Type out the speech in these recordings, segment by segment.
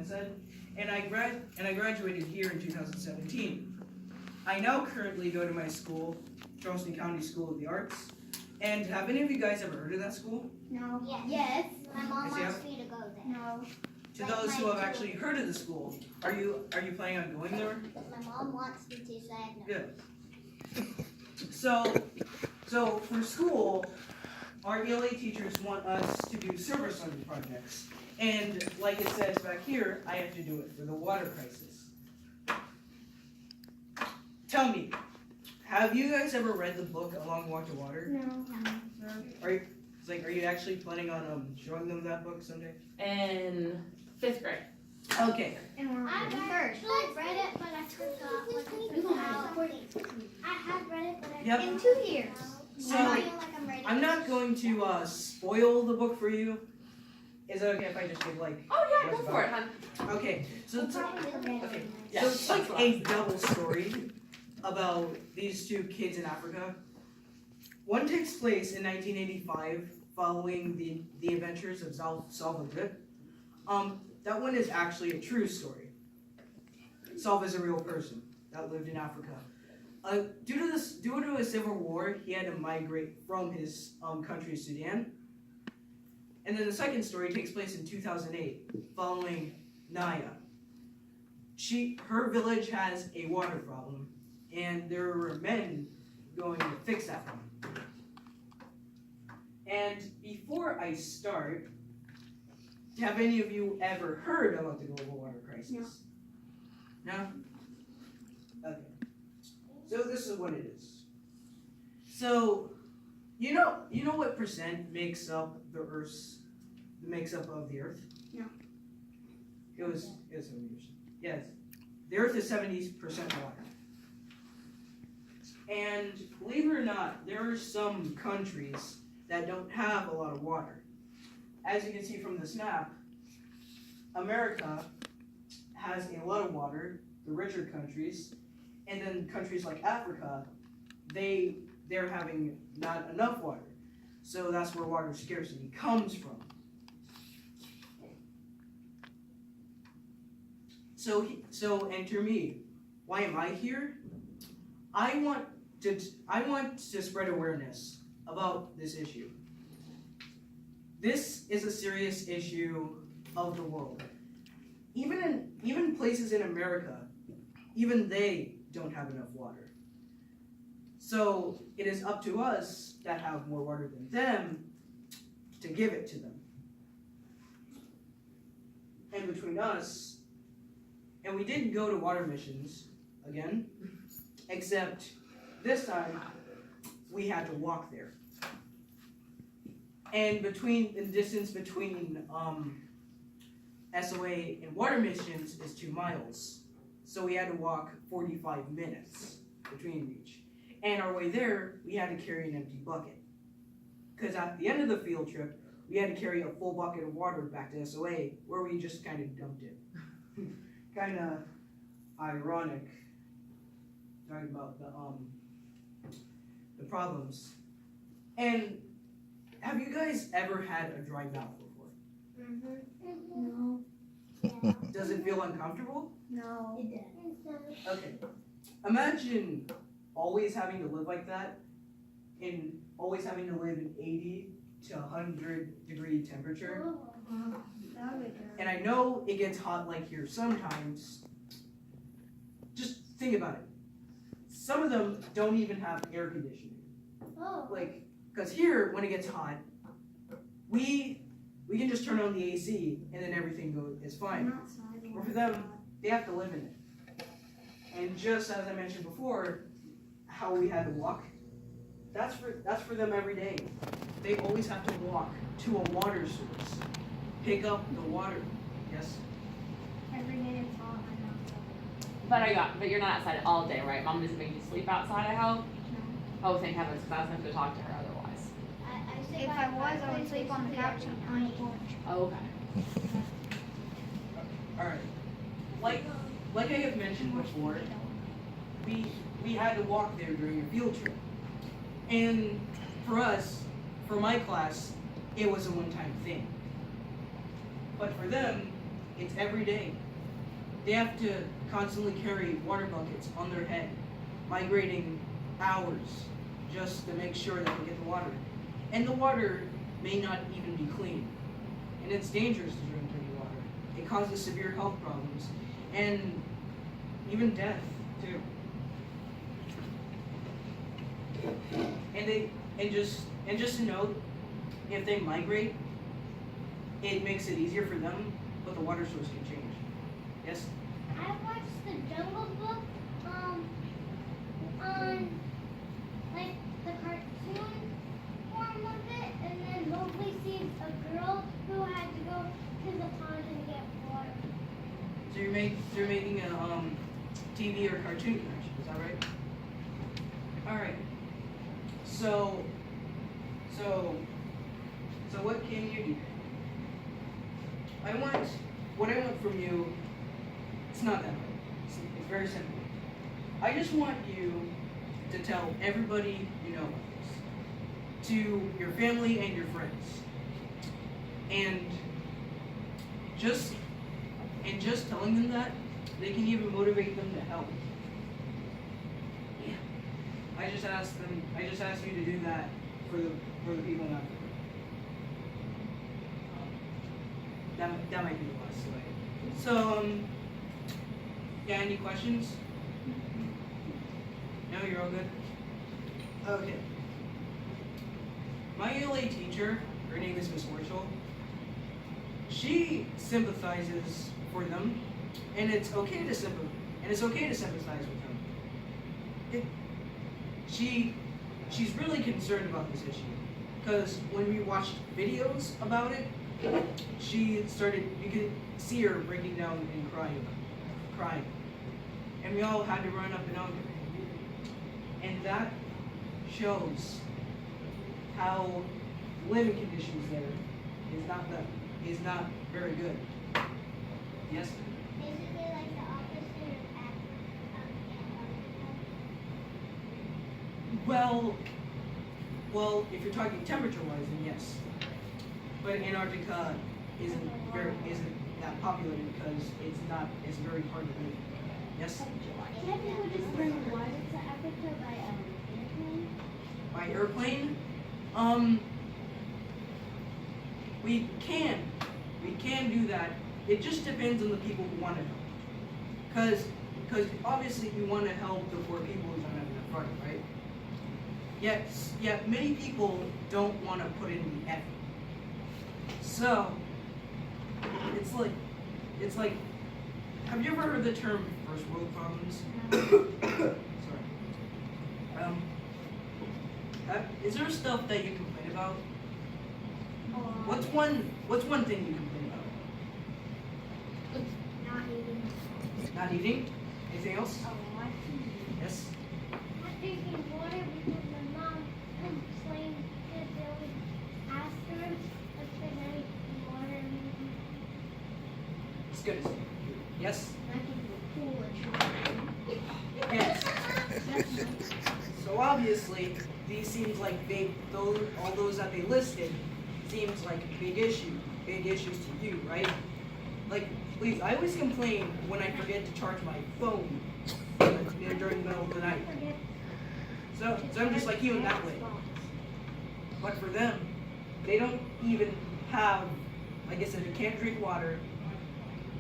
Glenn said, and I graduated here in 2017. I now currently go to my school, Charleston County School of the Arts. And have any of you guys ever heard of that school? No. Yes. My mom Yes, wants me to go there. No. To those who have actually heard of the school, are you planning on going there? My mom wants me to, so I have no. Good. So for school, our ELA teachers want us to do service learning projects. And like it says back here, I have to do it for the water crisis. Tell me, have you guys ever read the book A Long Walk to Water? No. Are you actually planning on showing them that book someday? In 5th grade. Okay. I've actually read it, but I forgot what it's about. I have read it, but I Yep. In 2 years. So I feel like I'm ready. I'm not going to spoil the book for you. Is it okay if I just give like? Oh yeah, what's go for it, about hon. Okay, so it's okay. Yeah, So it's like that's a double story about these two kids in Africa. One takes place in 1985, following the adventures of Salva. That one is actually a true story. Salva is a real person that lived in Africa. Due to a civil war, he had to migrate from his country, Sudan. And then the second story takes place in 2008, following Naya. Her village has a water problem, and there were men going to fix that one. And before I start, have any of you ever heard about the global water crisis? No? Okay. So this is what it is. So, you know what percent makes up the Earth's, of the Earth? No. It was 70%. Yes. The Earth is 70% water. And believe it or not, there are some countries that don't have a lot of water. As you can see from this map, America has a lot of water, the richer countries, and then countries like Africa, they're having not enough water. So that's where water scarcity comes from. So enter me. Why am I here? I want to spread awareness about this issue. This is a serious issue of the world. Even places in America, even they don't have enough water. So it is up to us that have more water than them to give it to them. And between us, and we did go to water missions again, except this time we had to walk there. And the distance between SOA and water missions is 2 miles. So we had to walk 45 minutes between each. And our way there, we had to carry an empty bucket. Because at the end of the field trip, we had to carry a full bucket of water back to SOA, where we just kind of dumped it. Kind of ironic, talking about the problems. And have you guys ever had a dry mouth before? No. Yeah. Does it feel uncomfortable? No. It does. Okay. Imagine always having to live like that, and always having to live in 80 to 100 degree temperature. That would be good. And I know it gets hot like here sometimes. Just think about it. Some of them don't even have air conditioning. Oh. Like, because here, when it gets hot, we can just turn on the AC and then everything is fine. I'm outside. Or for them, they have to live in it. And just as I mentioned before, how we had to walk, that's for them every day. They always have to walk to a water source, pick up the water. Yes? Every day it's hot. I'm outside. But you're not outside all day, right? Mom doesn't make you sleep outside, I hope? No. Oh, thank heavens, because I was going to talk to her otherwise. If I was, I would sleep on the couch on the porch. Oh, okay. Alright. Like I have mentioned before, we had to walk there during a field trip. And for us, for my class, it was a one-time thing. But for them, It's every day. They have to constantly carry water buckets on their head, migrating hours just to make sure that they get the water. And the water may not even be clean. And it's dangerous to drink dirty water. It causes severe health problems and even death too. And just to note, if they migrate, it makes it easier for them, but the water source can change. Yes? I watched the Jungle Book on like the cartoon form of it, and then Mowgli sees a girl who had to go to the pond and get water. So you're making a TV or cartoon connection, is that right? Alright. So what can you do? What I want from you, it's not that hard. It's very simple. I just want you to tell everybody you know about this. To your family and your friends. And just telling them that, they can even motivate them to help. Yeah. I just asked you to do that for the people in Africa. That might be the best way. So, yeah, any questions? No, you're all good? Okay. My ELA teacher, her name is Miss Horschel, she sympathizes for them, and it's okay to sympathize with them. She's really concerned about this issue, because when we watched videos about it, you could see her breaking down and crying. And we all had to run up and hug her. And that shows how living conditions there is not very good. Yes? Basically like the opposite of Antarctica. Well, if you're talking temperature-wise, then yes. But Antarctica isn't that popular because it's very hard to live. Yes? Can't people just bring water to Africa by airplane? By airplane? We can do that. It just depends on the people who want to help. Because obviously we want to help the poor people who don't have enough money, right? Yet many people don't want to put in the effort. So it's like have you ever heard the term first world problems? Sorry. Is there stuff that you complain about? What's one thing you complain about? Not eating. Not eating? Anything else? A lot. Yes? Not drinking water because my mom complained that they would ask her if there's any water in It's good. Yes? I can do a pool and Yes. So obviously, these seems like all those that they listed seems like big issues to you, right? Like, please, I always complain when I forget to charge my phone during the middle of the night. So I'm just like you in that way. But for them, they don't even have, like I said, they can't drink water.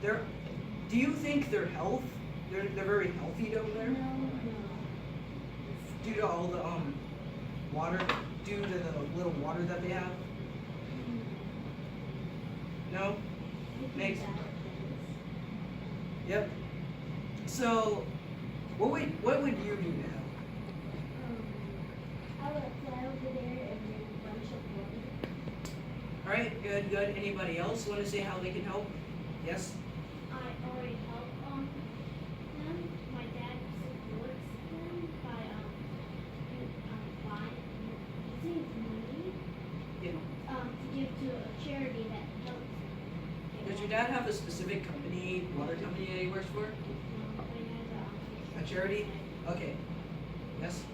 Do you think their health? They're very healthy down there? Due to all the water, due to the little water that they have? No? Makes sense. Yep. So, what would you do to help? I would fly over there and bring a bunch of water. Alright, good. Anybody else want to say how they can help? Yes? I already helped them. My dad supports them by using money Yeah. to give to a charity that helps them. Does your dad have a specific company, water company that he works for? A charity? Okay. Yes?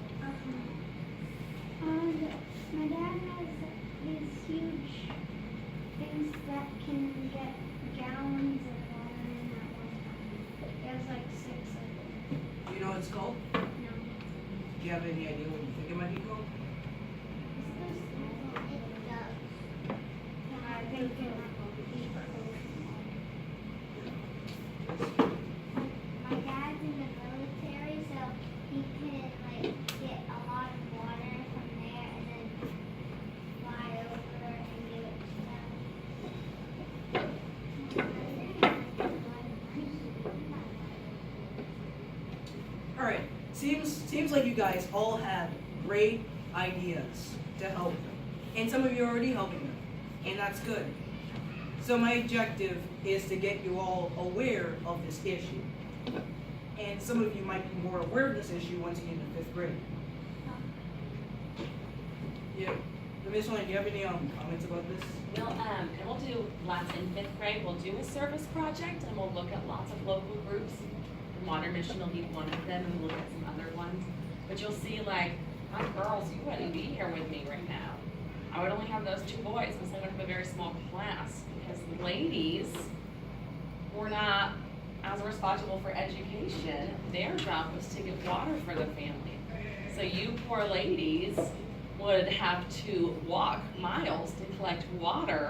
My dad has these huge things that can get gallons of what it's called? No. Do you have any idea what you think it might be called? My dad's in the military, so he can like get a lot of water from there and then fly over and give it to them. Alright, seems like you guys all have great ideas to help them. And some of you are already helping them. And that's good. So my objective is to get you all aware of this issue. And some of you might be more aware of this issue once you get into 5th grade. Yeah. Miss Lane, do you have any comments about this? And we'll do lots in 5th grade. We'll do a service project, and we'll look at lots of local groups. Water Mission will be one of them, and we'll look at some other ones. But you'll see, like, my girls, you wouldn't be here with me right now. I would only have those 2 boys, because I would have a very small class. Because the ladies were not as responsible for education. Their job was to get water for the family. So you poor ladies would have to walk miles to collect water